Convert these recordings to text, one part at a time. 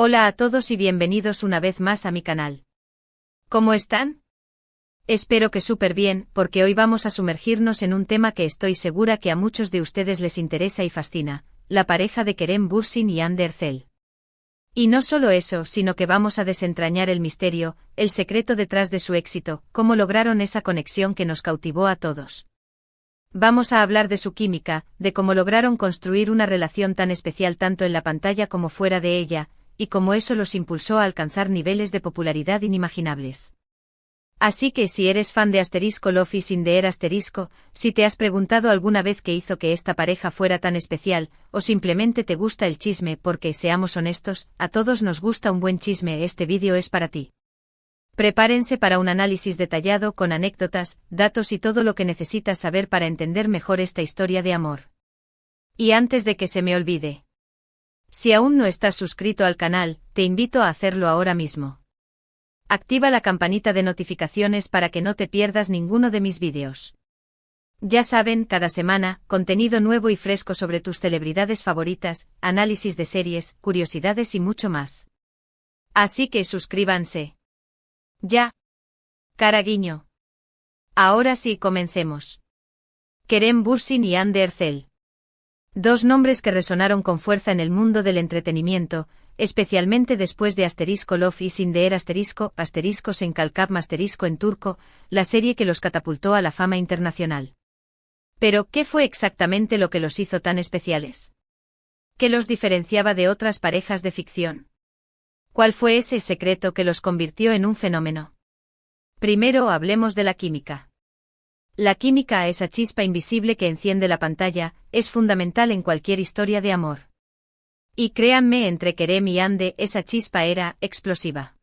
Hola a todos y bienvenidos una vez más a mi canal. ¿Cómo están? Espero que súper bien, porque hoy vamos a sumergirnos en un tema que estoy segura que a muchos de ustedes les interesa y fascina, la pareja de Kerem Bürsin y Hande Erçel. Y no solo eso, sino que vamos a desentrañar el misterio, el secreto detrás de su éxito, cómo lograron esa conexión que nos cautivó a todos. Vamos a hablar de su química, de cómo lograron construir una relación tan especial tanto en la pantalla como fuera de ella, y cómo eso los impulsó a alcanzar niveles de popularidad inimaginables. Así que si eres fan de Love is in the Air si te has preguntado alguna vez qué hizo que esta pareja fuera tan especial, o simplemente te gusta el chisme porque, seamos honestos, a todos nos gusta un buen chisme, este vídeo es para ti. Prepárense para un análisis detallado con anécdotas, datos y todo lo que necesitas saber para entender mejor esta historia de amor. Y antes de que se me olvide, si aún no estás suscrito al canal, te invito a hacerlo ahora mismo. Activa la campanita de notificaciones para que no te pierdas ninguno de mis vídeos. Ya saben, cada semana, contenido nuevo y fresco sobre tus celebridades favoritas, análisis de series, curiosidades y mucho más. Así que suscríbanse. Ya. Cara guiño. Ahora sí, comencemos. Kerem Bürsin y Hande Erçel. Dos nombres que resonaron con fuerza en el mundo del entretenimiento, especialmente después de Love is in the Air *** Kalkap en turco, la serie que los catapultó a la fama internacional. Pero, ¿qué fue exactamente lo que los hizo tan especiales? ¿Qué los diferenciaba de otras parejas de ficción? ¿Cuál fue ese secreto que los convirtió en un fenómeno? Primero hablemos de la química. La química, esa chispa invisible que enciende la pantalla, es fundamental en cualquier historia de amor. Y créanme, entre Kerem y Hande, esa chispa era explosiva.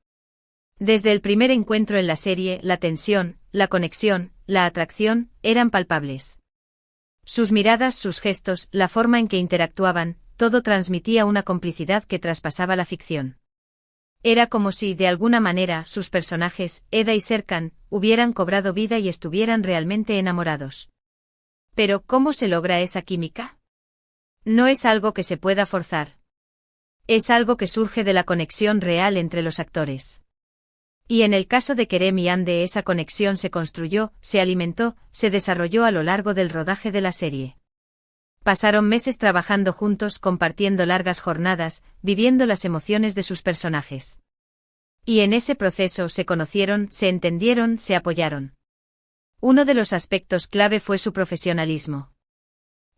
Desde el primer encuentro en la serie, la tensión, la conexión, la atracción, eran palpables. Sus miradas, sus gestos, la forma en que interactuaban, todo transmitía una complicidad que traspasaba la ficción. Era como si, de alguna manera, sus personajes, Eda y Serkan, hubieran cobrado vida y estuvieran realmente enamorados. Pero, ¿cómo se logra esa química? No es algo que se pueda forzar. Es algo que surge de la conexión real entre los actores. Y en el caso de Kerem y Hande, esa conexión se construyó, se alimentó, se desarrolló a lo largo del rodaje de la serie. Pasaron meses trabajando juntos, compartiendo largas jornadas, viviendo las emociones de sus personajes. Y en ese proceso se conocieron, se entendieron, se apoyaron. Uno de los aspectos clave fue su profesionalismo.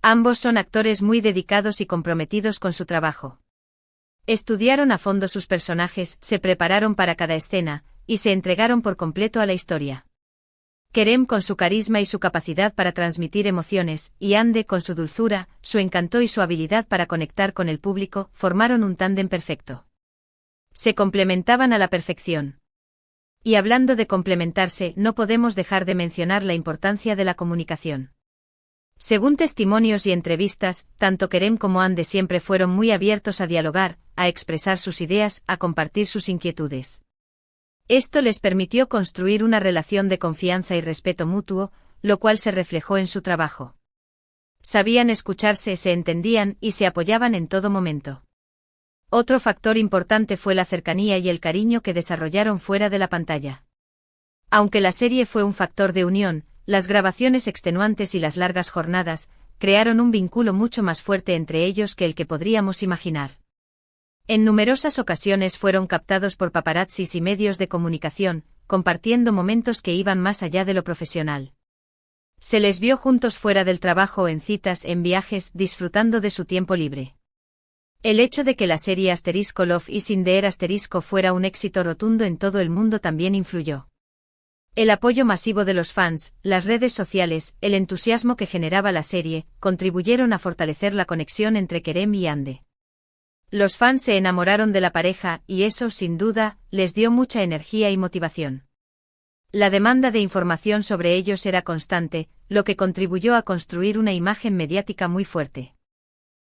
Ambos son actores muy dedicados y comprometidos con su trabajo. Estudiaron a fondo sus personajes, se prepararon para cada escena, y se entregaron por completo a la historia. Kerem con su carisma y su capacidad para transmitir emociones, y Hande con su dulzura, su encanto y su habilidad para conectar con el público, formaron un tándem perfecto. Se complementaban a la perfección. Y hablando de complementarse, no podemos dejar de mencionar la importancia de la comunicación. Según testimonios y entrevistas, tanto Kerem como Hande siempre fueron muy abiertos a dialogar, a expresar sus ideas, a compartir sus inquietudes. Esto les permitió construir una relación de confianza y respeto mutuo, lo cual se reflejó en su trabajo. Sabían escucharse, se entendían y se apoyaban en todo momento. Otro factor importante fue la cercanía y el cariño que desarrollaron fuera de la pantalla. Aunque la serie fue un factor de unión, las grabaciones extenuantes y las largas jornadas crearon un vínculo mucho más fuerte entre ellos que el que podríamos imaginar. En numerosas ocasiones fueron captados por paparazzis y medios de comunicación, compartiendo momentos que iban más allá de lo profesional. Se les vio juntos fuera del trabajo, en citas, en viajes, disfrutando de su tiempo libre. El hecho de que la serie Love is in the Air fuera un éxito rotundo en todo el mundo también influyó. El apoyo masivo de los fans, las redes sociales, el entusiasmo que generaba la serie, contribuyeron a fortalecer la conexión entre Kerem y Hande. Los fans se enamoraron de la pareja, y eso, sin duda, les dio mucha energía y motivación. La demanda de información sobre ellos era constante, lo que contribuyó a construir una imagen mediática muy fuerte.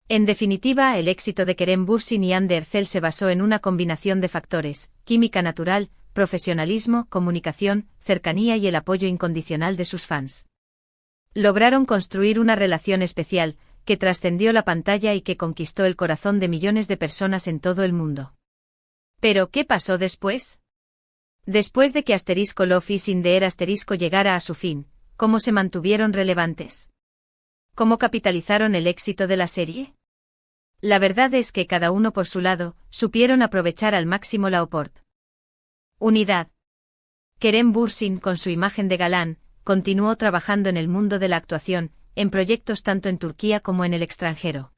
En definitiva, el éxito de Kerem Bürsin y Hande Erçel se basó en una combinación de factores: química natural, profesionalismo, comunicación, cercanía y el apoyo incondicional de sus fans. Lograron construir una relación especial, que trascendió la pantalla y que conquistó el corazón de millones de personas en todo el mundo. Pero, ¿qué pasó después? Después de que Love is in the Air llegara a su fin, ¿cómo se mantuvieron relevantes? ¿Cómo capitalizaron el éxito de la serie? La verdad es que cada uno por su lado, supieron aprovechar al máximo la oportunidad. Kerem Bürsin, con su imagen de galán, continuó trabajando en el mundo de la actuación, en proyectos tanto en Turquía como en el extranjero.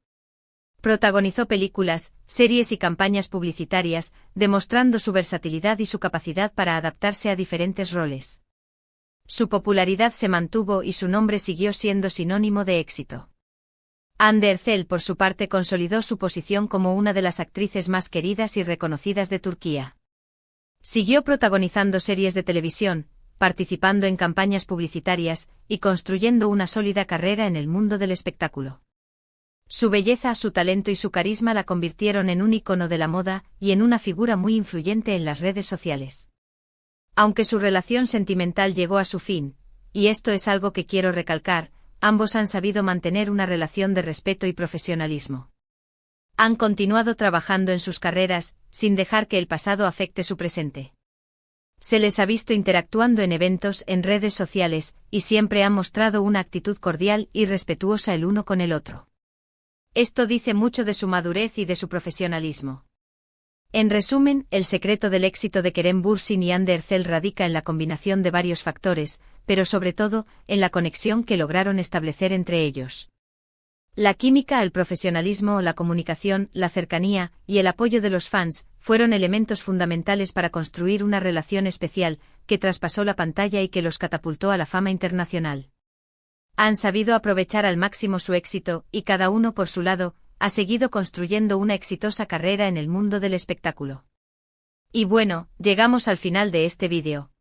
Protagonizó películas, series y campañas publicitarias, demostrando su versatilidad y su capacidad para adaptarse a diferentes roles. Su popularidad se mantuvo y su nombre siguió siendo sinónimo de éxito. Hande Erçel, por su parte, consolidó su posición como una de las actrices más queridas y reconocidas de Turquía. Siguió protagonizando series de televisión, participando en campañas publicitarias y construyendo una sólida carrera en el mundo del espectáculo. Su belleza, su talento y su carisma la convirtieron en un ícono de la moda y en una figura muy influyente en las redes sociales. Aunque su relación sentimental llegó a su fin, y esto es algo que quiero recalcar, ambos han sabido mantener una relación de respeto y profesionalismo. Han continuado trabajando en sus carreras, sin dejar que el pasado afecte su presente. Se les ha visto interactuando en eventos, en redes sociales, y siempre han mostrado una actitud cordial y respetuosa el uno con el otro. Esto dice mucho de su madurez y de su profesionalismo. En resumen, el secreto del éxito de Kerem Bürsin y Hande Erçel radica en la combinación de varios factores, pero sobre todo, en la conexión que lograron establecer entre ellos. La química, el profesionalismo, la comunicación, la cercanía y el apoyo de los fans fueron elementos fundamentales para construir una relación especial que traspasó la pantalla y que los catapultó a la fama internacional. Han sabido aprovechar al máximo su éxito y cada uno por su lado ha seguido construyendo una exitosa carrera en el mundo del espectáculo. Y bueno, llegamos al final de este vídeo.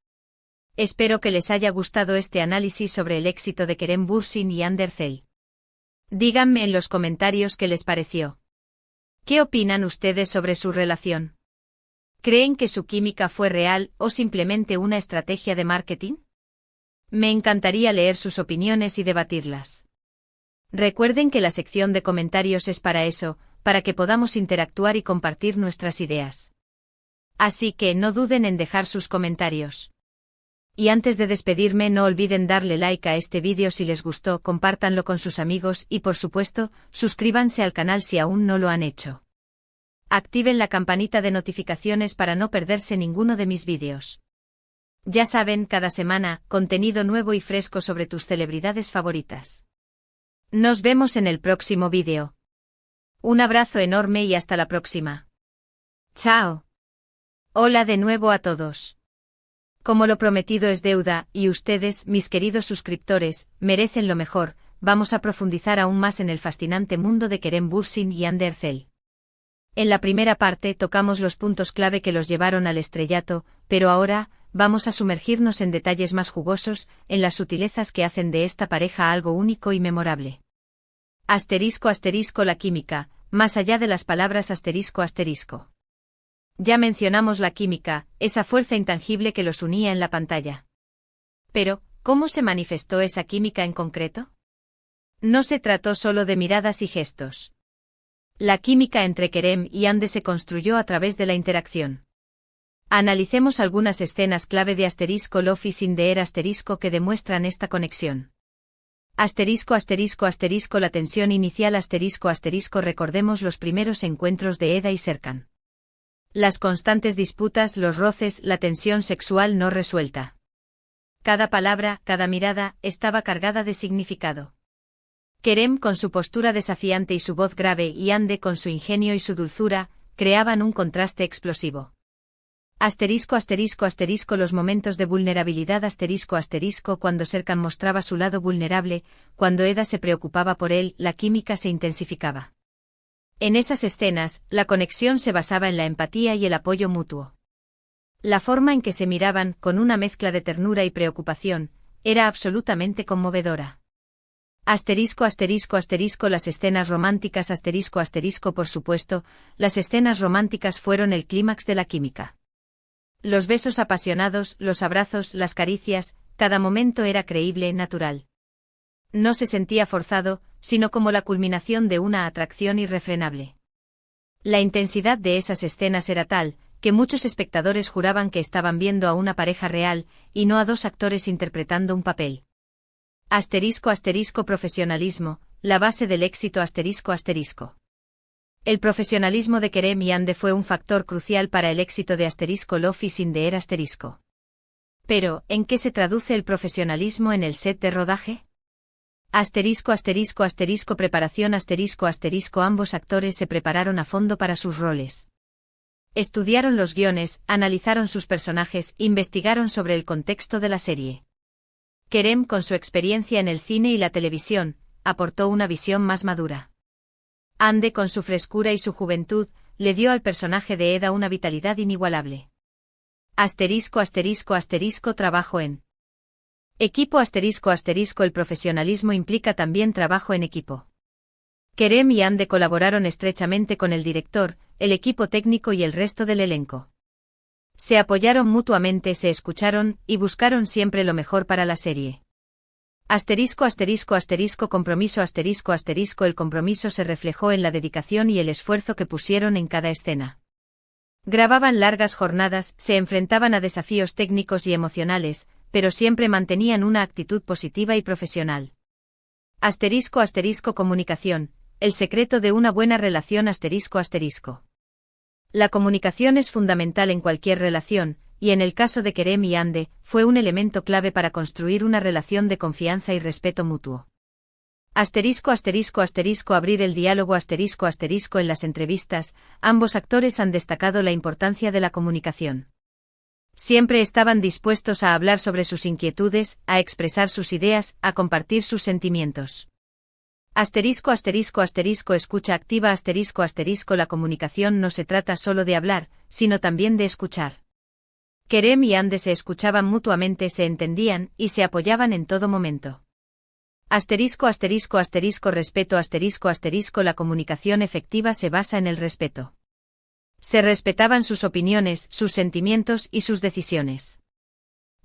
Espero que les haya gustado este análisis sobre el éxito de Kerem Bürsin y Hande Erçel. Díganme en los comentarios qué les pareció. ¿Qué opinan ustedes sobre su relación? ¿Creen que su química fue real o simplemente una estrategia de marketing? Me encantaría leer sus opiniones y debatirlas. Recuerden que la sección de comentarios es para eso, para que podamos interactuar y compartir nuestras ideas. Así que no duden en dejar sus comentarios. Y antes de despedirme, no olviden darle like a este vídeo si les gustó, compártanlo con sus amigos y por supuesto, suscríbanse al canal si aún no lo han hecho. Activen la campanita de notificaciones para no perderse ninguno de mis vídeos. Ya saben, cada semana, contenido nuevo y fresco sobre tus celebridades favoritas. Nos vemos en el próximo vídeo. Un abrazo enorme y hasta la próxima. Chao. Hola de nuevo a todos. Como lo prometido es deuda, y ustedes, mis queridos suscriptores, merecen lo mejor, vamos a profundizar aún más en el fascinante mundo de Kerem Bürsin y Hande Erçel. En la primera parte tocamos los puntos clave que los llevaron al estrellato, pero ahora, vamos a sumergirnos en detalles más jugosos, en las sutilezas que hacen de esta pareja algo único y memorable. Asterisco asterisco la química, más allá de las palabras asterisco asterisco. Ya mencionamos la química, esa fuerza intangible que los unía en la pantalla. Pero, ¿cómo se manifestó esa química en concreto? No se trató solo de miradas y gestos. La química entre Kerem y Hande se construyó a través de la interacción. Analicemos algunas escenas clave de Love is in the Air que demuestran esta conexión. Asterisco asterisco asterisco la tensión inicial asterisco asterisco recordemos los primeros encuentros de Eda y Serkan. Las constantes disputas, los roces, la tensión sexual no resuelta. Cada palabra, cada mirada, estaba cargada de significado. Kerem con su postura desafiante y su voz grave y Hande con su ingenio y su dulzura, creaban un contraste explosivo. Asterisco asterisco asterisco los momentos de vulnerabilidad asterisco asterisco cuando Serkan mostraba su lado vulnerable, cuando Eda se preocupaba por él, la química se intensificaba. En esas escenas, la conexión se basaba en la empatía y el apoyo mutuo. La forma en que se miraban, con una mezcla de ternura y preocupación, era absolutamente conmovedora. Asterisco asterisco asterisco las escenas románticas asterisco asterisco por supuesto, las escenas románticas fueron el clímax de la química. Los besos apasionados, los abrazos, las caricias, cada momento era creíble, natural. No se sentía forzado, sino como la culminación de una atracción irrefrenable. La intensidad de esas escenas era tal, que muchos espectadores juraban que estaban viendo a una pareja real, y no a dos actores interpretando un papel. *** Profesionalismo, la base del éxito ***. El profesionalismo de Kerem y Ande fue un factor crucial para el éxito de *** Love is in the air ***. Pero, ¿en qué se traduce el profesionalismo en el set de rodaje? Preparación ambos actores se prepararon a fondo para sus roles. Estudiaron los guiones, analizaron sus personajes, investigaron sobre el contexto de la serie. Kerem, con su experiencia en el cine y la televisión, aportó una visión más madura. Ande, con su frescura y su juventud, le dio al personaje de Eda una vitalidad inigualable. Trabajo en equipo El profesionalismo implica también trabajo en equipo. Kerem y Ande colaboraron estrechamente con el director, el equipo técnico y el resto del elenco. Se apoyaron mutuamente, se escucharon, y buscaron siempre lo mejor para la serie. Compromiso El compromiso se reflejó en la dedicación y el esfuerzo que pusieron en cada escena. Grababan largas jornadas, se enfrentaban a desafíos técnicos y emocionales, pero siempre mantenían una actitud positiva y profesional. Comunicación, el secreto de una buena relación La comunicación es fundamental en cualquier relación, y en el caso de Kerem y Ande, fue un elemento clave para construir una relación de confianza y respeto mutuo. Abrir el diálogo en las entrevistas, ambos actores han destacado la importancia de la comunicación. Siempre estaban dispuestos a hablar sobre sus inquietudes, a expresar sus ideas, a compartir sus sentimientos. Escucha activa La comunicación no se trata solo de hablar, sino también de escuchar. Kerem y Ande se escuchaban mutuamente, se entendían, y se apoyaban en todo momento. Respeto La comunicación efectiva se basa en el respeto. Se respetaban sus opiniones, sus sentimientos y sus decisiones.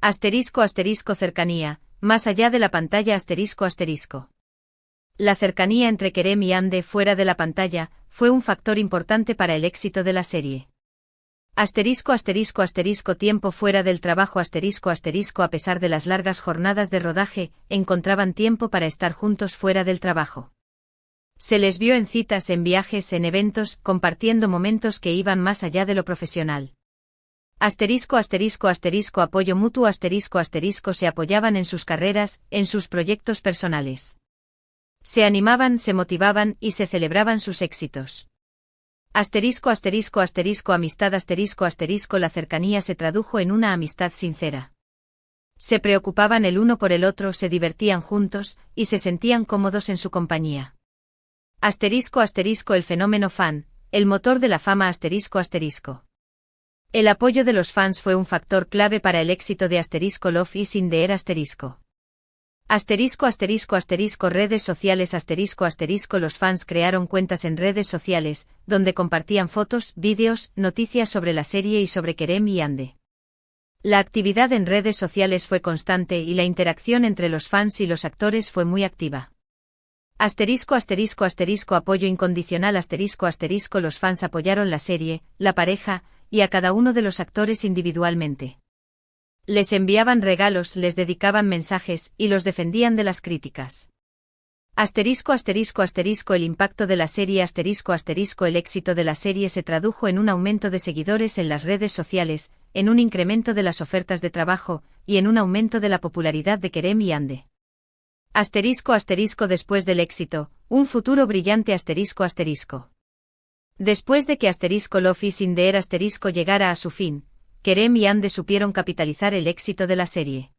Cercanía, más allá de la pantalla La cercanía entre Kerem y Ande fuera de la pantalla fue un factor importante para el éxito de la serie. Tiempo fuera del trabajo A pesar de las largas jornadas de rodaje, encontraban tiempo para estar juntos fuera del trabajo. Se les vio en citas, en viajes, en eventos, compartiendo momentos que iban más allá de lo profesional. Apoyo mutuo Se apoyaban en sus carreras, en sus proyectos personales. Se animaban, se motivaban y se celebraban sus éxitos. Amistad La cercanía se tradujo en una amistad sincera. Se preocupaban el uno por el otro, se divertían juntos, y se sentían cómodos en su compañía. El fenómeno fan, el motor de la fama El apoyo de los fans fue un factor clave para el éxito de Love is in the air Redes sociales Los fans crearon cuentas en redes sociales, donde compartían fotos, vídeos, noticias sobre la serie y sobre Kerem y Ande. La actividad en redes sociales fue constante y la interacción entre los fans y los actores fue muy activa. Apoyo incondicional Los fans apoyaron la serie, la pareja, y a cada uno de los actores individualmente. Les enviaban regalos, les dedicaban mensajes, y los defendían de las críticas. El impacto de la serie El éxito de la serie se tradujo en un aumento de seguidores en las redes sociales, en un incremento de las ofertas de trabajo, y en un aumento de la popularidad de Kerem y Ande. Después del éxito, un futuro brillante Después de que Love is in the air llegara a su fin, Kerem y Ande supieron capitalizar el éxito de la serie.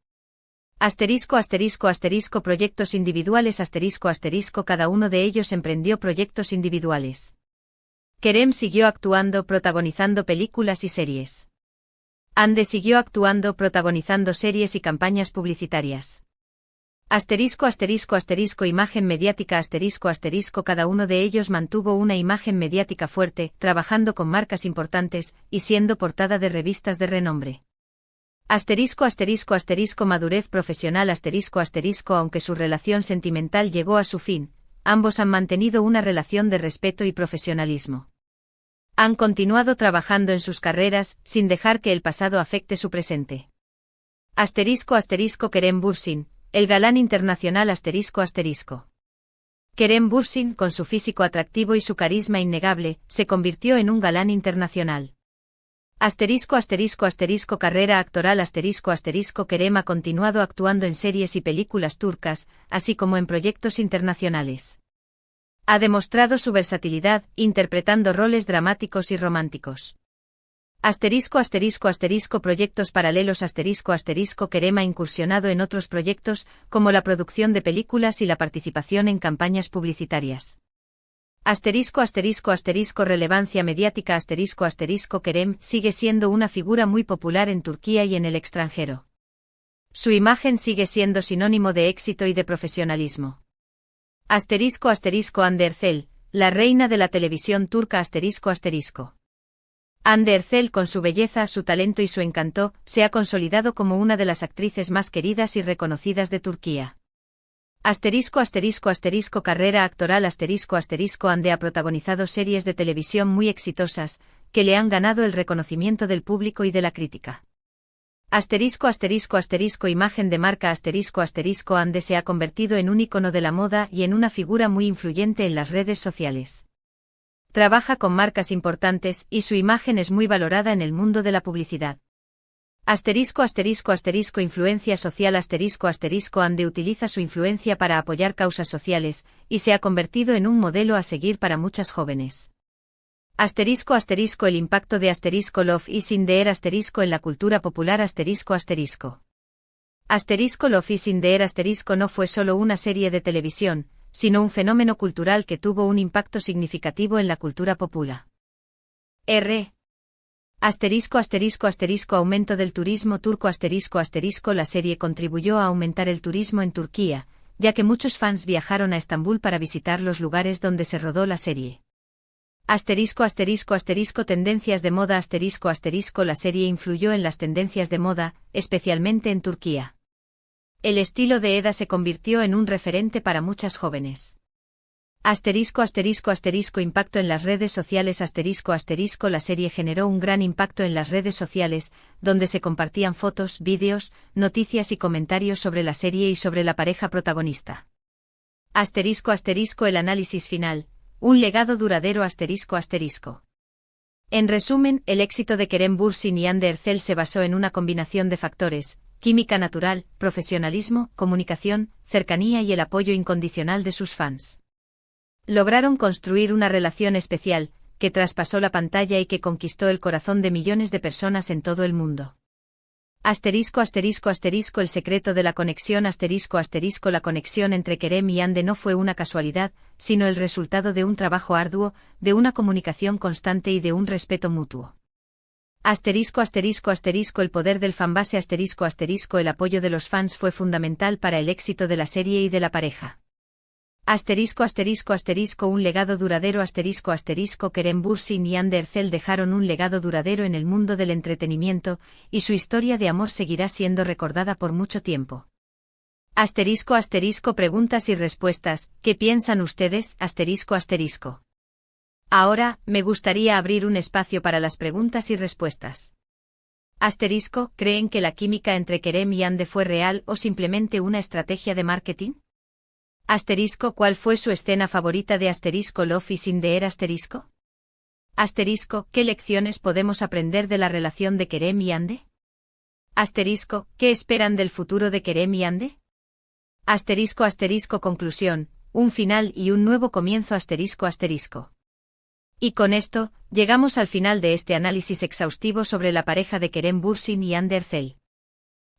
Proyectos individuales Cada uno de ellos emprendió proyectos individuales. Kerem siguió actuando, protagonizando películas y series. Ande siguió actuando, protagonizando series y campañas publicitarias. Imagen mediática Cada uno de ellos mantuvo una imagen mediática fuerte, trabajando con marcas importantes, y siendo portada de revistas de renombre. Madurez profesional Aunque su relación sentimental llegó a su fin, ambos han mantenido una relación de respeto y profesionalismo. Han continuado trabajando en sus carreras, sin dejar que el pasado afecte su presente. Kerem Bürsin, el galán internacional Kerem Bürsin, con su físico atractivo y su carisma innegable, se convirtió en un galán internacional. Carrera actoral Kerem ha continuado actuando en series y películas turcas, así como en proyectos internacionales. Ha demostrado su versatilidad, interpretando roles dramáticos y románticos. Proyectos paralelos Kerem ha incursionado en otros proyectos, como la producción de películas y la participación en campañas publicitarias. Relevancia mediática Kerem sigue siendo una figura muy popular en Turquía y en el extranjero. Su imagen sigue siendo sinónimo de éxito y de profesionalismo. Hande Erçel, la reina de la televisión turca Hande Erçel, con su belleza, su talento y su encanto, se ha consolidado como una de las actrices más queridas y reconocidas de Turquía. Carrera actoral Hande ha protagonizado series de televisión muy exitosas, que le han ganado el reconocimiento del público y de la crítica. Imagen de marca Hande se ha convertido en un ícono de la moda y en una figura muy influyente en las redes sociales. Trabaja con marcas importantes y su imagen es muy valorada en el mundo de la publicidad. Influencia social Hande utiliza su influencia para apoyar causas sociales, y se ha convertido en un modelo a seguir para muchas jóvenes. El impacto de Love is in the air en la cultura popular Love is in the air no fue solo una serie de televisión, sino un fenómeno cultural que tuvo un impacto significativo en la cultura popular. Aumento del turismo turco la serie contribuyó a aumentar el turismo en Turquía, ya que muchos fans viajaron a Estambul para visitar los lugares donde se rodó la serie. Tendencias de moda la serie influyó en las tendencias de moda, especialmente en Turquía. El estilo de Eda se convirtió en un referente para muchas jóvenes. Impacto en las redes sociales la serie generó un gran impacto en las redes sociales, donde se compartían fotos, vídeos, noticias y comentarios sobre la serie y sobre la pareja protagonista. El análisis final, un legado duradero En resumen, el éxito de Kerem Bürsin y Hande Erçel se basó en una combinación de factores: química natural, profesionalismo, comunicación, cercanía y el apoyo incondicional de sus fans. Lograron construir una relación especial, que traspasó la pantalla y que conquistó el corazón de millones de personas en todo el mundo. El secreto de la conexión la conexión entre Kerem y Hande no fue una casualidad, sino el resultado de un trabajo arduo, de una comunicación constante y de un respeto mutuo. El poder del fanbase el apoyo de los fans fue fundamental para el éxito de la serie y de la pareja. Un legado duradero Kerem Bürsin y Hande Erçel dejaron un legado duradero en el mundo del entretenimiento, y su historia de amor seguirá siendo recordada por mucho tiempo. Preguntas y respuestas, ¿qué piensan ustedes? Ahora, me gustaría abrir un espacio para las preguntas y respuestas. ¿Creen que la química entre Kerem y Hande fue real o simplemente una estrategia de marketing? ¿Cuál fue su escena favorita de Love is in the air ¿Qué lecciones podemos aprender de la relación de Kerem y Hande? ¿Qué esperan del futuro de Kerem y Hande? Conclusión, un final y un nuevo comienzo Y con esto, llegamos al final de este análisis exhaustivo sobre la pareja de Kerem Bürsin y Hande Erçel.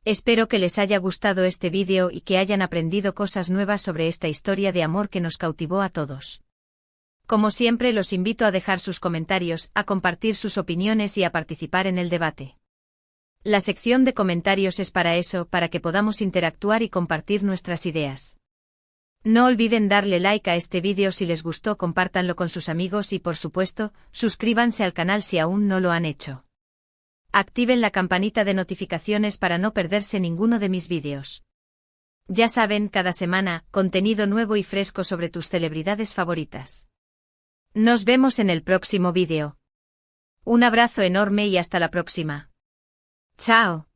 Espero que les haya gustado este vídeo y que hayan aprendido cosas nuevas sobre esta historia de amor que nos cautivó a todos. Como siempre, los invito a dejar sus comentarios, a compartir sus opiniones y a participar en el debate. La sección de comentarios es para eso, para que podamos interactuar y compartir nuestras ideas. No olviden darle like a este vídeo si les gustó, compártanlo con sus amigos y, por supuesto, suscríbanse al canal si aún no lo han hecho. Activen la campanita de notificaciones para no perderse ninguno de mis vídeos. Ya saben, cada semana, contenido nuevo y fresco sobre tus celebridades favoritas. Nos vemos en el próximo vídeo. Un abrazo enorme y hasta la próxima. Chao.